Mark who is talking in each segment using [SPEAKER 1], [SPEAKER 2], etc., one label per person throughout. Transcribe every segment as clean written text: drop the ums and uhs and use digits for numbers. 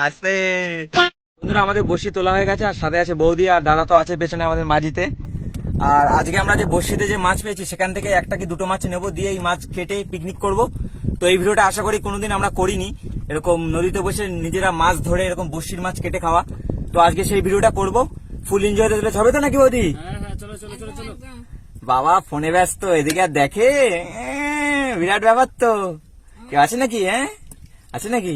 [SPEAKER 1] আসতে বন্ধুরা আমাদের বসি তোলা হয়ে গেছে, আর সাথে আছে বৌদি, আর দাদা তো আছে পেছনে আমাদের মাঝিতে। আর আজকে আমরা যে বসিতে যে মাছ পেয়েছি সেখান থেকে একটা কি দুটো মাছ নেবো, দিয়ে এই মাছ কেটে পিকনিক করব। তো এই ভিডিওটা আশা করি কোনোদিন আমরা করিনি, এরকম নদীতে বসে নিজেরা মাছ ধরে এরকম বসির মাছ কেটে খাওয়া। তো আজকে সেই ভিডিওটা করব, ফুল এনজয় দিলে হবে তো নাকি বৌদি?
[SPEAKER 2] চলো চলো চলো চলো।
[SPEAKER 1] বাবা ফোনে ব্যস্ত, এদিকে আর দেখে, বিরাট ব্যাপার তো। কেউ আছে নাকি? আছে নাকি?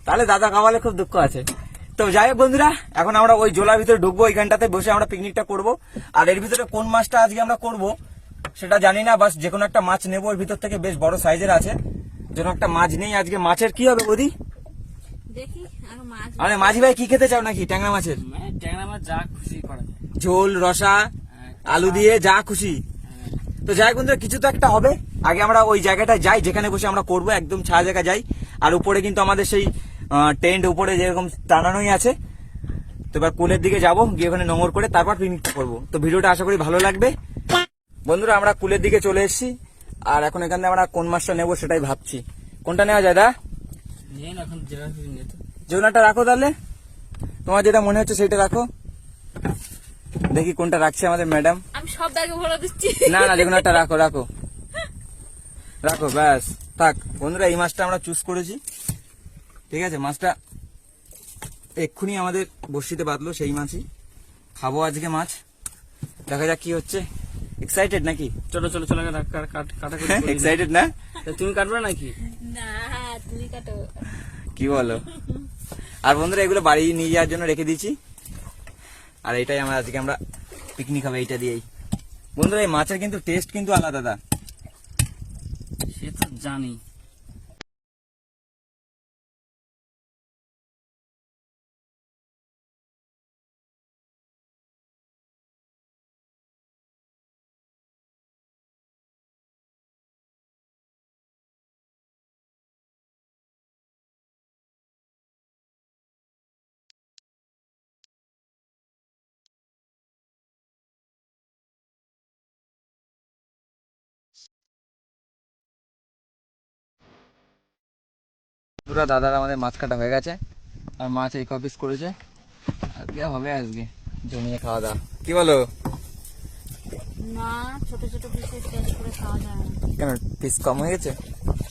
[SPEAKER 1] তাহলে দাদা খাওয়ালে খুব দুঃখ আছে। তো যাই হোক বন্ধুরা, এখন আমরা ওই জোলার ভিতরে ঢুকবো, ওইখানটাতে বসে আমরা পিকনিকটা করব। আর এর ভিতরে কোন মাছটা আজকে আমরা করব সেটা জানি না, বাস যে কোনো একটা মাছ নেবো। এর ভিতর থেকে বেশ বড় সাইজের আছে, যেন একটা মাছ নেই আজকে। মাছের কি হবে বৌদি?
[SPEAKER 2] দেখি আর মাছ।
[SPEAKER 1] আরে মাঝি ভাই কি খেতে চাও নাকি? ট্যাংরা মাছের
[SPEAKER 2] ট্যাংরা মাছ যা খুশি করা যায়,
[SPEAKER 1] ঝোল রসা আলু দিয়ে যা খুশি। তো যাই বন্ধুরা, কিছু তো একটা হবে। আগে আমরা ওই জায়গাটায় যাই যেখানে বসে আমরা করবো, একদম ছায়া জায়গা যাই। আর উপরে কিন্তু আমাদের সেই টেন্ট উপরে যেরকম টানানোই আছে। তো এবার কুলের দিকে যাবো, গিয়ে ওখানে নোংর করে তারপর পিকনিকটা করবো। তো ভিডিওটা আশা করি ভালো লাগবে। বন্ধুরা আমরা কুলের দিকে চলে এসেছি, আর এখন এখানে আমরা কোন মাছটা নেবো সেটাই ভাবছি। কোনটা নেওয়া যায় দা? জোনাটা রাখো তাহলে, তোমার যেটা মনে হচ্ছে সেটা রাখো। দেখি কোনটা রাখছে আমাদের ম্যাডাম।
[SPEAKER 2] আমি সব দাগে ভরে দিচ্ছি।
[SPEAKER 1] না না, যেকোনো একটা রাখো রাখো রাখো, ব্যাস থাক। বন্ধুরা এই মাছটা আমরা চুজ করেছি, ঠিক আছে। মাছটা এক্ষুনি আমাদের বড়শিতে বাঁধলো, সেই মাছই খাবো আজকে। মাছ দেখা যাক কি হচ্ছে। এক্সাইটেড নাকি?
[SPEAKER 2] চলো চলো চলো, কাটা
[SPEAKER 1] এক্সাইটেড না?
[SPEAKER 2] তুমি কাটবে নাকি?
[SPEAKER 3] না তুমি কাটো।
[SPEAKER 1] কি বলো? আর বন্ধুরা এগুলো বাড়ি নিয়ে যাওয়ার জন্য রেখে দিয়েছি। আর এটাই আমরা আজকে আমরা পিকনিক হবে এইটা দিয়েই। বন্ধুরা এই মাছের কিন্তু টেস্ট কিন্তু আলাদা দা।
[SPEAKER 2] সে তো জানি।
[SPEAKER 1] বন্ধুরা দাদার আমাদের মাছ কাটা হয়ে গেছে, আর মাছ এই কপিস করেছে। আজকে হবে আজকে জমিয়ে খাওয়া দাওয়া, কি বলো?
[SPEAKER 3] না ছোট ছোট পিসেস করে খাওয়া যায় না।
[SPEAKER 1] কেন পিস কম হয়ে গেছে?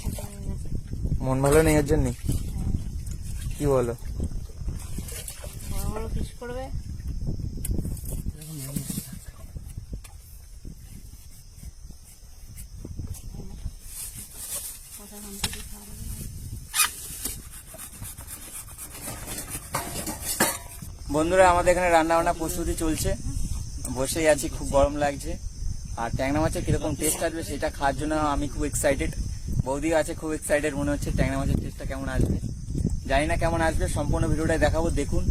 [SPEAKER 3] ছোট হয়ে গেছে।
[SPEAKER 1] মন ভালো নেই এর জন্য? কি বলো?
[SPEAKER 3] বড় বড় পিস করবে।
[SPEAKER 1] বন্ধুরা আমাদের এখানে রান্না বান্না প্রস্তুতি চলছে, বসেই আছি, খুব গরম লাগছে। আর ট্যাংরা মাছের কিরকম টেস্ট আসবে সেটা খাওয়ার জন্য আমি খুব এক্সাইটেড। বৌদি আছে খুব এক্সাইটেড, মনে হচ্ছে ট্যাংরা মাছের টেস্টটা কেমন আসবে। জানি না কেমন আসবে, সম্পূর্ণ ভিডিওটাই দেখাবো, দেখুন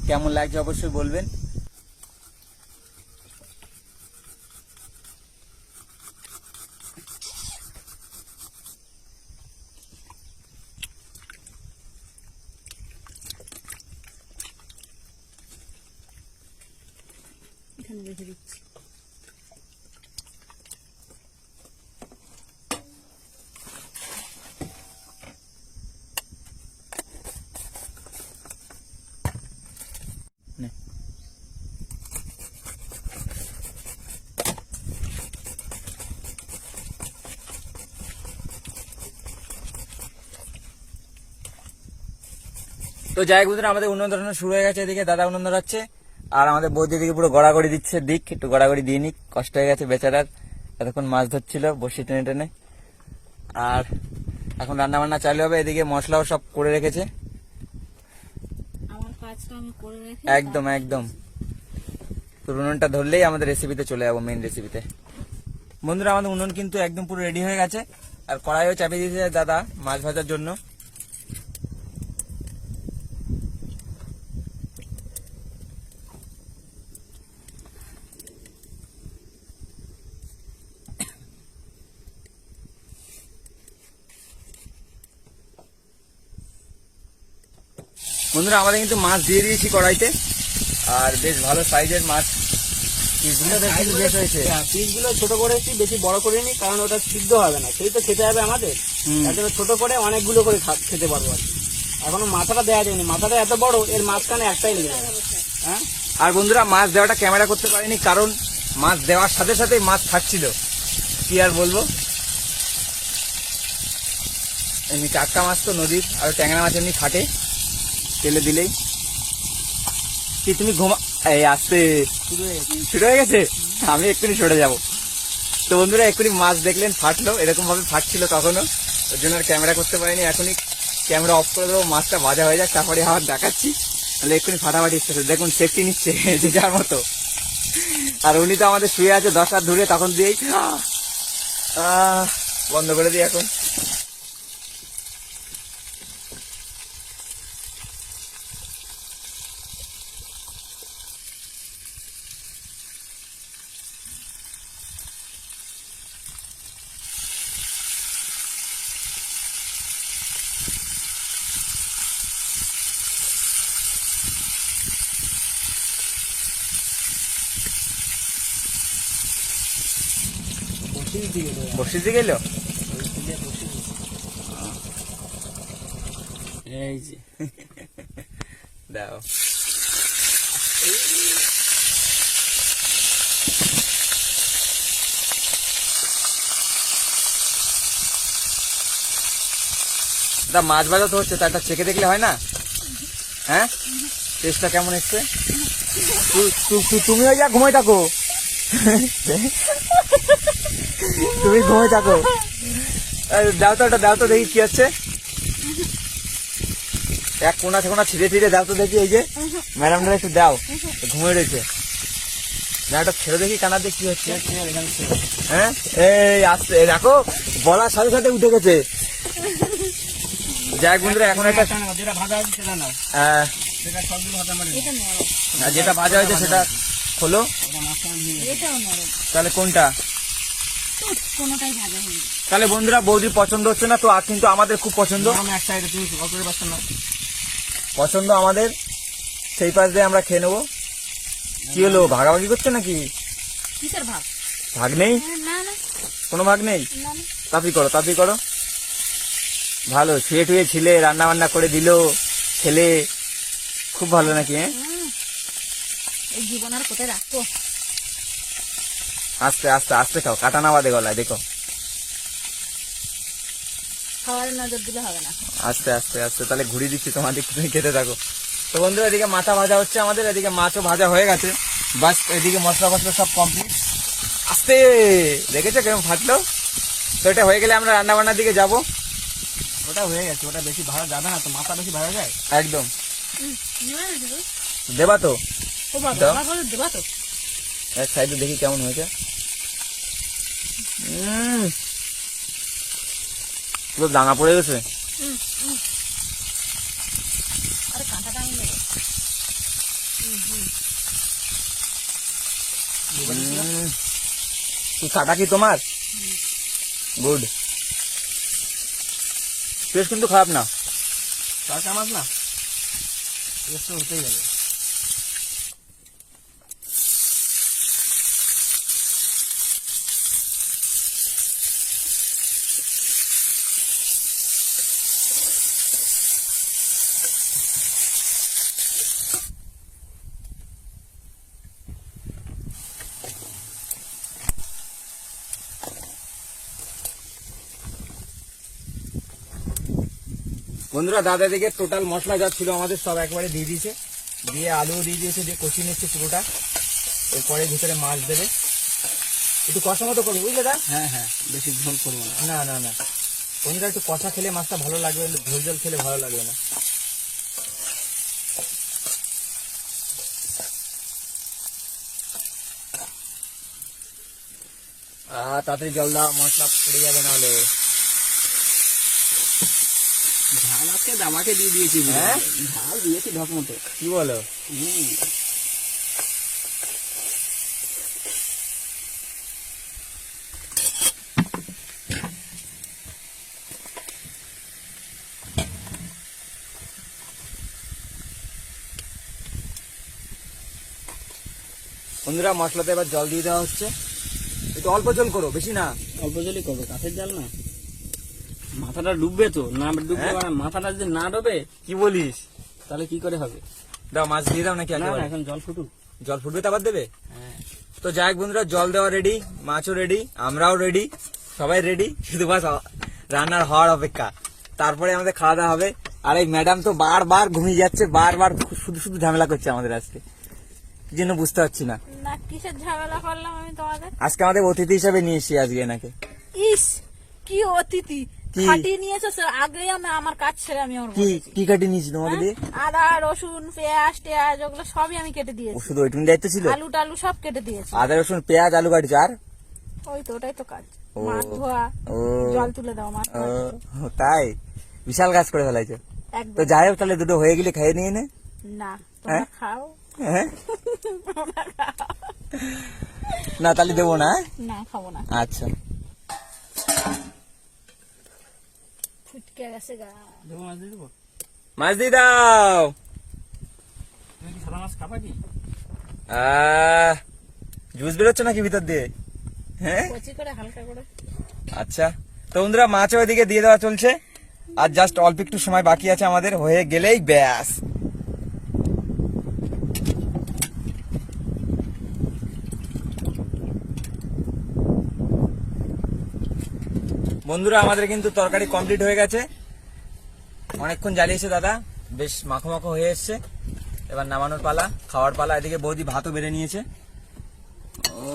[SPEAKER 1] কেমন লাগছে অবশ্যই বলবেন।
[SPEAKER 3] এখানে রেখে দিচ্ছি।
[SPEAKER 1] তো যাই হোক বন্ধুরা, আমাদের উনুন ধরানো শুরু হয়ে গেছে। এদিকে দাদা উনুন ধরাচ্ছে, আর আমাদের বৌদি দিকে পুরো গড়াগড়ি দিচ্ছে। দিক একটু গড়াগড়ি দিয়ে নিক, কষ্ট হয়ে গেছে বেচারার, এতক্ষণ মাছ ধরছিল বসি টেনে টেনে। আর এখন রান্না বান্না চালু হবে। এদিকে মশলাও সব করে রেখেছে।
[SPEAKER 3] আমার কাজটা আমি করে রেখে
[SPEAKER 1] একদম একদম। তো উনুনটা ধরলেই আমাদের রেসিপিতে চলে যাবো, মেইন রেসিপিতে। বন্ধুরা আমাদের উনুন কিন্তু একদম পুরো রেডি হয়ে গেছে, আর কড়াইও চাপিয়ে দিয়েছে দাদা মাছ ভাজার জন্য। বন্ধুরা আমাদের কিন্তু মাছ দিয়ে দিয়েছি কড়াইতে, আর বেশ ভালো সাইজের মাছ। পিসগুলো দেখছি বেশ হয়েছে।
[SPEAKER 2] পিসগুলো ছোট করেছি, বেশি বড় করিনি, কারণ ওটা সিদ্ধ হবে না, সেই তো খেতে হবে আমাদের। তার জন্য ছোট করে অনেকগুলো করে খেতে পারবো আর কি। এখনো মাথাটা দেওয়া যায়নি, মাথাটা এত বড়, এর মাঝখানে একটাই লেগে যাবে। হ্যাঁ,
[SPEAKER 1] আর বন্ধুরা মাছ দেওয়াটা ক্যামেরা করতে পারিনি, কারণ মাছ দেওয়ার সাথে সাথেই মাছ ফাটছিল, কি আর বলবো। এমনি টাটকা মাছ তো নদীর, আর ট্যাংরা মাছ এমনি ফাটে তেলে দিলেই। কি তুমি ঘুমা, এই আসতে শুরু হয়ে গেছে, আমি এক্ষুনি সরে যাব। তো বন্ধুরা এক্ষুনি মাছ দেখলেন ফাটলো, এরকম ভাবে ফাটছিল তখনও, ওর জন্য আর ক্যামেরা করতে পারিনি। এখনই ক্যামেরা অফ করে দেবো, মাছটা ভাজা হয়ে যাক, তারপরে আবার দেখাচ্ছি। তাহলে এক্ষুনি ফাটাফাটি ইচ্ছে দেখুন, সেফটি নিচ্ছে যে যার মতো। আর উনি তো আমাদের শুয়ে আছে 10 হাত দূরে, তখন দিয়েই বন্ধ করে দিই এখন। বসিয়ে দিয়ে গেল,
[SPEAKER 2] এই যে
[SPEAKER 1] দাও। দা মাছ ভাজা তো হচ্ছে, তারটা চেকে দেখলে হয় না? হ্যাঁ, টেস্টটা কেমন এসছে? তুমি ওই যা ঘুমাই থাকো, তুমি ঘুমাই থাকো। দাও তো, ওটা দাও তো দেখি কি হচ্ছে। এক কোনা ছিঁড়ে ছিঁড়ে দাও তো দেখি। এই যে ম্যাডামটা একটু দাও, ঘুমিয়ে রয়েছে। না, ওটা ছেড়ে দেখি কানা দিয়ে কি হচ্ছে। হ্যাঁ, এই আসতে দেখো, বলার সাথে সাথে উঠে গেছে। যাই বন্ধুরা, এখন একটা
[SPEAKER 2] যেটা ভাজা হয়েছে সেটা না, সেটা সবগুলো হাতে মারি,
[SPEAKER 3] এটা নরম,
[SPEAKER 1] যেটা ভাজা হয়েছে সেটা খোলো।
[SPEAKER 2] ওটা মাঝখানে দিয়ে দেবে।
[SPEAKER 3] এটাও নরম,
[SPEAKER 1] তাহলে কোনটা?
[SPEAKER 3] কোনোটাই ভাজা হয়নি।
[SPEAKER 1] তাহলে বন্ধুরা বৌদির পছন্দ হচ্ছে না তো, আর কিন্তু আমাদের খুব পছন্দ।
[SPEAKER 2] আমি এক সাইডে, তুমি অপরে পাচ্ছ না।
[SPEAKER 1] পছন্দ আমাদের, সেই পাশ দিয়ে আমরা খেয়ে নেবো। কি হলো, ভাগাভাগি করছো নাকি?
[SPEAKER 3] কিসের ভাগ?
[SPEAKER 1] ভাগ নেই,
[SPEAKER 3] না না
[SPEAKER 1] কোনো ভাগ নেই।
[SPEAKER 3] না না,
[SPEAKER 1] তাড়াতাড়ি করো। ভালো, শুয়ে টুয়ে ছিলে, রান্না বান্না করে দিল, খেলে, খুব ভালো নাকি? হ্যাঁ,
[SPEAKER 3] এই জীবন আর কোথায় রাখবো?
[SPEAKER 1] আস্তে আস্তে আস্তে খাও, কাটা না বাদে গলায়, দেখো
[SPEAKER 3] খাওয়ার নজর দিলে হবে না।
[SPEAKER 1] আস্তে আস্তে আস্তে। তাহলে ঘুরিয়ে দিচ্ছি তোমাদের, তুমি খেতে থাকো। তো বন্ধুরা এদিকে মাথা ভাজা হচ্ছে আমাদের, এদিকে মাছও ভাজা হয়ে গেছে, বাস এদিকে মশলা ফসলা সব কমপ্লিট। আস্তে, দেখেছো কেমন ফাটলো? তো এটা হয়ে গেলে আমরা রান্না বান্নার দিকে যাবো।
[SPEAKER 2] ওটা হয়ে গেছে, ওটা বেশি ভাজা যাবে না তো, মাথা বেশি ভাজা যায়।
[SPEAKER 1] একদম
[SPEAKER 3] নেবে না শুধু?
[SPEAKER 1] দেবা তো,
[SPEAKER 3] ও বাবা,
[SPEAKER 1] দাও।
[SPEAKER 3] আমার বলে দেবা তো?
[SPEAKER 1] এক সাইডে দেখি কেমন হয়েছে। পুরো দাঙা পড়ে গেছে।
[SPEAKER 3] আরে কাঁটাটা আমি নেবো।
[SPEAKER 1] কাটা কি তোমার? গুড, টেস্ট কিন্তু খারাপ না।
[SPEAKER 2] টাকা মাছ না, টেস্ট হতেই যাবে।
[SPEAKER 1] বন্ধুরা দাদা দিকে টোটাল মশলা যা ছিল আমাদের সব একবারে দিয়ে দিয়েছে, দিয়ে আলুও দিয়ে দিয়েছে, দিয়ে কষিয়ে নিচ্ছে পুরোটা। এরপরে ভিতরে মাছ দেবে, একটু কষা মতো করবে, বুঝলে দা?
[SPEAKER 2] হ্যাঁ হ্যাঁ, বেশি ঝোল করবো না।
[SPEAKER 1] না না না, বন্ধুরা একটু কষা খেলে মাছটা ভালো লাগবে, ঝোল ঝোল খেলে ভালো লাগবে না। তাড়াতাড়ি জল দাও, মশলা পড়ে যাবে নাহলে।
[SPEAKER 2] ঝাল আজকে দামাকে দিয়ে দিয়েছি,
[SPEAKER 1] হ্যাঁ?
[SPEAKER 2] ঝাল দিয়েছি ঢক মতো।
[SPEAKER 1] কি বলো? বন্ধুরা মশলাতে এবার জল দিয়ে দেওয়া হচ্ছে, একটু অল্প জল করো, বেশি না।
[SPEAKER 2] অল্প জলই করবে, কাঠের জাল না। মাথাটা ডুববে তো, না ডুববে মানে মাথাটা যদি না ডুবে
[SPEAKER 1] কি বলিস?
[SPEAKER 2] তাহলে কি করে হবে?
[SPEAKER 1] দাও মাছ দিয়ে দাও নাকি
[SPEAKER 2] না
[SPEAKER 1] একেবারে?
[SPEAKER 2] না, এখন জল ফুটুক।
[SPEAKER 1] জল ফুটবে তারপর দেবে?
[SPEAKER 2] হ্যাঁ।
[SPEAKER 1] তো যাই হোক বন্ধুরা, জল দেওয়া রেডি, মাছও রেডি, আমরাও রেডি, সবাই রেডি, শুধু বাস রান্নার হওয়ার অপেক্ষা। তারপরে আমাদের খাওয়া দাওয়া হবে। আর এই ম্যাডাম তো বারবার ঘুমিয়ে যাচ্ছে, বারবার শুধু শুধু ঝামেলা করছে আমাদের আজকে, কি জন্য বুঝতে পারছি না।
[SPEAKER 3] না কিসের ঝামেলা করলাম আমি তোমাদের?
[SPEAKER 1] আজকে আমাদের অতিথি হিসাবে নিয়ে এসেছি আজকে এনাকে।
[SPEAKER 3] ইস কি অতিথি
[SPEAKER 1] কি?
[SPEAKER 3] খাটিয়ে নিয়েছো স্যার, আগেই আমি আমার কাজ ছেড়ে আমি ওর
[SPEAKER 1] কি কি কাটি নিয়েছি তোমাকে দিয়ে?
[SPEAKER 3] আদা রসুন পেঁয়াজ টেয়াজ ওগুলো সবই আমি কেটে
[SPEAKER 1] ও
[SPEAKER 3] দিয়েছি,
[SPEAKER 1] শুধু ওইটুকু দায়িত্ব ছিল?
[SPEAKER 3] আলু টালু সব কেটে দিয়েছি।
[SPEAKER 1] আদা রসুন পেঁয়াজ আলু কাটিছো আর?
[SPEAKER 3] ওই তো ওটাই তো কাজ,
[SPEAKER 1] ও।
[SPEAKER 3] মাছ ধোয়া,
[SPEAKER 1] ও।
[SPEAKER 3] জল তুলে দাও মাছ
[SPEAKER 1] ও,
[SPEAKER 3] ধোয়া।
[SPEAKER 1] তাই বিশাল কাজ করে ফেলাইছো। তো
[SPEAKER 3] একদম
[SPEAKER 1] যাই হোক, তাহলে দুটো হয়ে গেলে খেয়ে নিয়ে নে।
[SPEAKER 3] না তোমরা
[SPEAKER 1] হ্যাঁ?
[SPEAKER 3] খাও।
[SPEAKER 1] হ্যাঁ? না তাহলে দেবো না।
[SPEAKER 3] না খাবো না,
[SPEAKER 1] আচ্ছা
[SPEAKER 3] ফুটকে গেছে গা।
[SPEAKER 2] দেবো, মাছ দিয়ে দেবো।
[SPEAKER 1] মাছ দিয়ে দাও।
[SPEAKER 2] তুমি কি সাদা মাছ খাবা কি?
[SPEAKER 1] জুস বেরোচ্ছে নাকি ভিতর দিয়ে? হ্যাঁ
[SPEAKER 3] কচি করে হালকা করে।
[SPEAKER 1] আচ্ছা, তো বন্ধুরা মাছও ওইদিকে দিয়ে দেওয়া চলছে, আর জাস্ট অল্প একটু সময় বাকি আছে আমাদের, হয়ে গেলেই ব্যাস। বন্ধুরা আমাদের কিন্তু তরকারি কমপ্লিট হয়ে গেছে, অনেকক্ষণ জ্বালিয়েছে দাদা, বেশ মাখো মাখো হয়ে এসছে। এবার নামানোর পালা, খাওয়ার পালা। এদিকে বৌদি ভাতও বেড়ে নিয়েছে। ও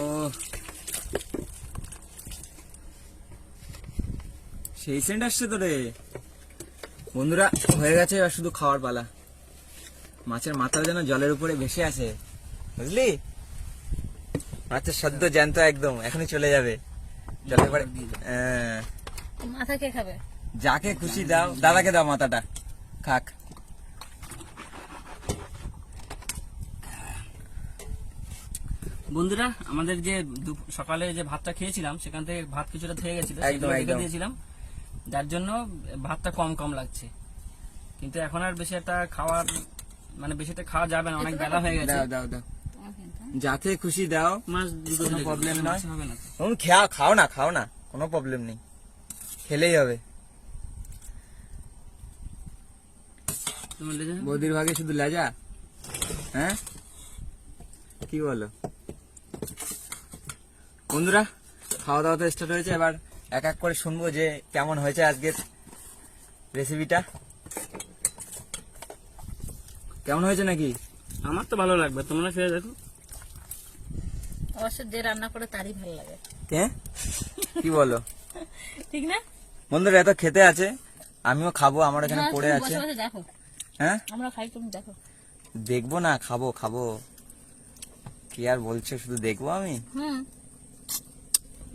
[SPEAKER 1] সেই সেন্ট আসছে তো রে। বন্ধুরা হয়ে গেছে, এবার শুধু খাওয়ার পালা। মাছের মাথা যেন জলের উপরে ভেসে আছে, বুঝলি? মাছের সদ্য জ্যান্ত একদম, এখনই চলে যাবে জলের উপরে।
[SPEAKER 3] মাথা কে খাবে?
[SPEAKER 1] যাকে খুশি দাও, দাদাকে দাও মাথাটা, খাক।
[SPEAKER 2] বন্ধুরা আমাদের যে সকালে যে ভাতটা খেয়েছিলাম সেখান থেকে ভাত কিছুটা থেকে গেছিল,
[SPEAKER 1] একদম,
[SPEAKER 2] সেগুলো রেখে
[SPEAKER 1] একদম।
[SPEAKER 2] দিয়েছিলাম, যার জন্য ভাতটা কম কম লাগছে। কিন্তু এখন আর বেশি একটা খাওয়ার মানে বেশিটা খাওয়া যাবে না, অনেক বেলা হয়ে গেছে।
[SPEAKER 1] দাও দাও দাও, যাকে খুশি দাও,
[SPEAKER 2] মাছ দুটো
[SPEAKER 1] কোনো
[SPEAKER 2] দিলে
[SPEAKER 1] problem
[SPEAKER 2] মাছ
[SPEAKER 1] নয়।
[SPEAKER 2] হবে না তো।
[SPEAKER 1] তুমি খাও না, কোনো প্রবলেম নেই, খেলেই হবে।
[SPEAKER 2] তোমার লেজে
[SPEAKER 1] বৌদির ভাগে শুধু লেজা, হ্যাঁ কি বলো? বন্ধুরা খাওয়া দাওয়া তো স্টার্ট হয়েছে, এবার এক এক করে শুনবো যে কেমন হয়েছে আজকের রেসিপিটা। কেমন হয়েছে নাকি?
[SPEAKER 2] আমার তো ভালো লাগবে, তোমরা খেয়ে দেখো।
[SPEAKER 3] অবশ্য যে রান্না করে তারই ভালো লাগে,
[SPEAKER 1] হ্যাঁ কি বলো?
[SPEAKER 3] ঠিক না?
[SPEAKER 1] বন্ধুরা এত খেতে আছে, আমিও খাবো, আমার এখানে
[SPEAKER 3] না,
[SPEAKER 1] পড়ে
[SPEAKER 3] তুমি
[SPEAKER 1] আছে।
[SPEAKER 3] বসে বসে দেখো,
[SPEAKER 1] হ্যাঁ
[SPEAKER 3] আমরা খাই তুমি দেখো।
[SPEAKER 1] দেখবো না, খাবো। কি আর বলছো, শুধু দেখবো আমি?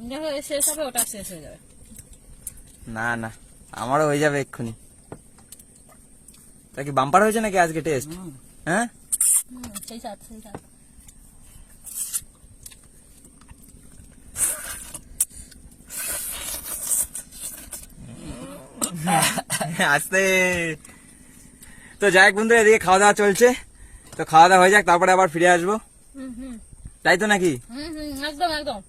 [SPEAKER 3] দেখো এ শেষ হবে, ওটা শেষ হয়ে যাবে।
[SPEAKER 1] না আমারও হয়ে যাবে এক্ষুনি। তা কি বাম্পার হয়েছে নাকি আজকে টেস্ট? হ্যাঁ
[SPEAKER 3] সেই সাথ
[SPEAKER 1] আস্তে। তো যাই হোক বন্ধুরা, এদিকে খাওয়া দাওয়া চলছে, তো খাওয়া দাওয়া হয়ে যাক, তারপরে আবার ফিরে আসবো, তাই তো নাকি?
[SPEAKER 3] একদম একদম।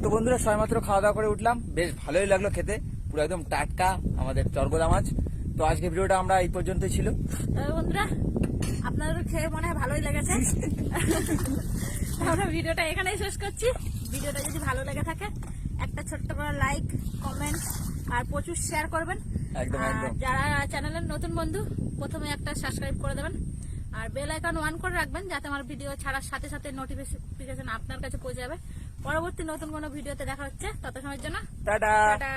[SPEAKER 1] তো বন্ধুরা সবেমাত্র খাওয়া দাওয়া করে উঠলাম, বেশ ভালোই লাগলো খেতে, পুরো একদম টাটকা আমাদের চরগোদা মাছ। তো আজকে ভিডিওটা আমরা এই পর্যন্তই ছিল।
[SPEAKER 3] তবে বন্ধুরা আপনাদের খেয়ে মনে হয় ভালোই লেগেছে। আমরা ভিডিওটা এখানেই শেষ করছি। ভিডিওটা যদি ভালো লেগে থাকে একটা ছোট্ট করে লাইক কমেন্ট আর প্রচুর শেয়ার করবেন।
[SPEAKER 1] একদম,
[SPEAKER 3] আর
[SPEAKER 1] একদম।
[SPEAKER 3] যারা চ্যানেলের নতুন বন্ধু প্রথমে একটা সাবস্ক্রাইব করে দেবেন আর বেল আইকন অন করে রাখবেন, যাতে আমার ভিডিও ছাড়ার সাথে সাথে নোটিফিকেশন আপনার কাছে পৌঁছে যাবে। পরবর্তী নতুন কোনো ভিডিওতে দেখা হচ্ছে, তত সময়ের জন্য
[SPEAKER 1] টাটা।
[SPEAKER 3] টাটা।